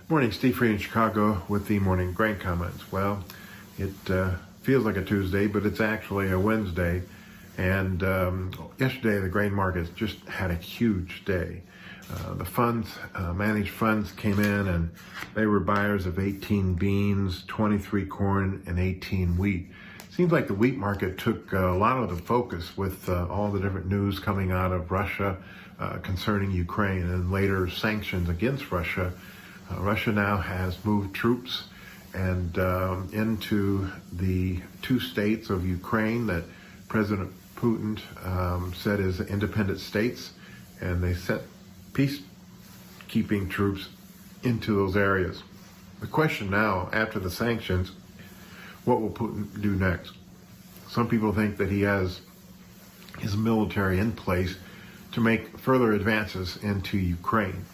Morning, Steve Free in Chicago with the morning grain comments. Well, it feels like a Tuesday, but it's actually a Wednesday. And yesterday, the grain markets just had a huge day. The funds, managed funds came in and they were buyers of 18 beans, 23 corn, and 18 wheat. Seems like the wheat market took a lot of the focus with all the different news coming out of Russia concerning Ukraine and later sanctions against Russia. Russia now has moved troops and into the two states of Ukraine that President Putin said is independent states, and they sent peacekeeping troops into those areas. The question now, after the sanctions, what will Putin do next? Some people think that he has his military in place to make further advances into Ukraine,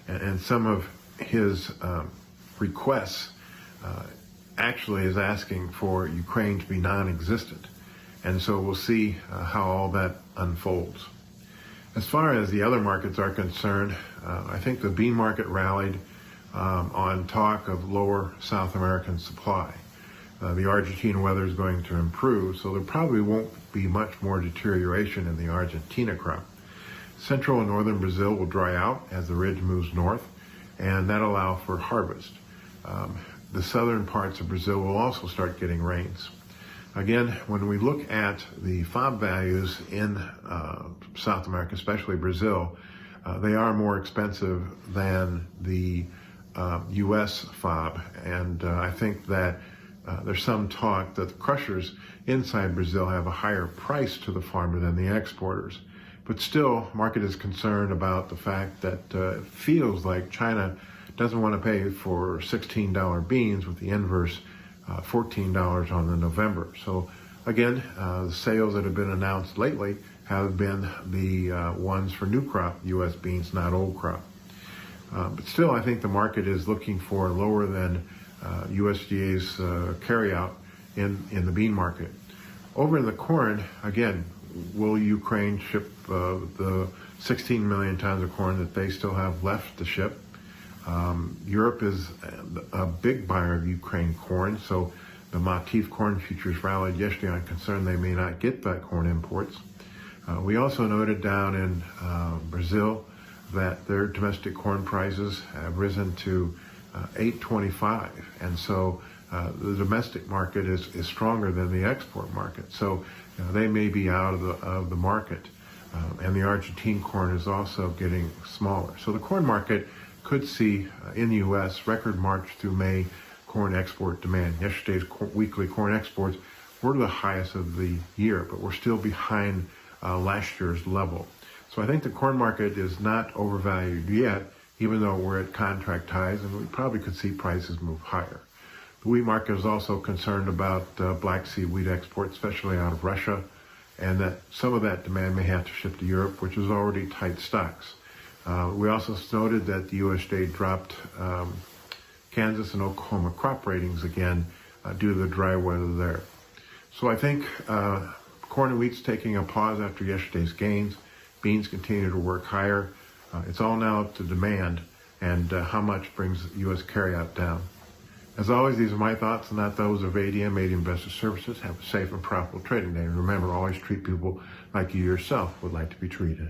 and some of his requests actually is asking for Ukraine to be non-existent. And so we'll see how all that unfolds. As far as the other markets are concerned, I think the bean market rallied on talk of lower South American supply. The Argentine weather is going to improve, so there probably won't be much more deterioration in the Argentina crop. Central and northern Brazil will dry out as the ridge moves north, and that'll allow for harvest. The southern parts of Brazil will also start getting rains. Again, when we look at the FOB values in South America, especially Brazil, they are more expensive than the U.S. FOB, and I think that there's some talk that the crushers inside Brazil have a higher price to the farmer than the exporters. But still, market is concerned about the fact that it feels like China doesn't want to pay for $16 beans with the inverse $14 on the November. So again, the sales that have been announced lately have been the ones for new crop U.S. beans, not old crop. But still, I think the market is looking for lower than USDA's carryout in the bean market. Over in the corn, again, will Ukraine ship the 16 million tons of corn that they still have left to ship? Europe is a big buyer of Ukraine corn, so the Matif corn futures rallied yesterday on concern they may not get that corn imports. We also noted down in Brazil that their domestic corn prices have risen to $8.25, and so the domestic market is stronger than the export market. So they may be out of the market, and the Argentine corn is also getting smaller. So the corn market could see in the U.S. record March through May corn export demand. Yesterday's weekly corn exports were the highest of the year, but we're still behind last year's level. So I think the corn market is not overvalued yet, even though we're at contract highs, and we probably could see prices move higher. The wheat market is also concerned about Black Sea wheat exports, especially out of Russia, and that some of that demand may have to ship to Europe, which is already tight stocks. We also noted that the USDA dropped Kansas and Oklahoma crop ratings again due to the dry weather there. So I think corn and wheat's taking a pause after yesterday's gains. Beans continue to work higher. It's all now up to demand and how much brings U.S. carryout down. As always, these are my thoughts and not those of ADM Investor Services. Have a safe and profitable trading day. And remember, always treat people like you yourself would like to be treated.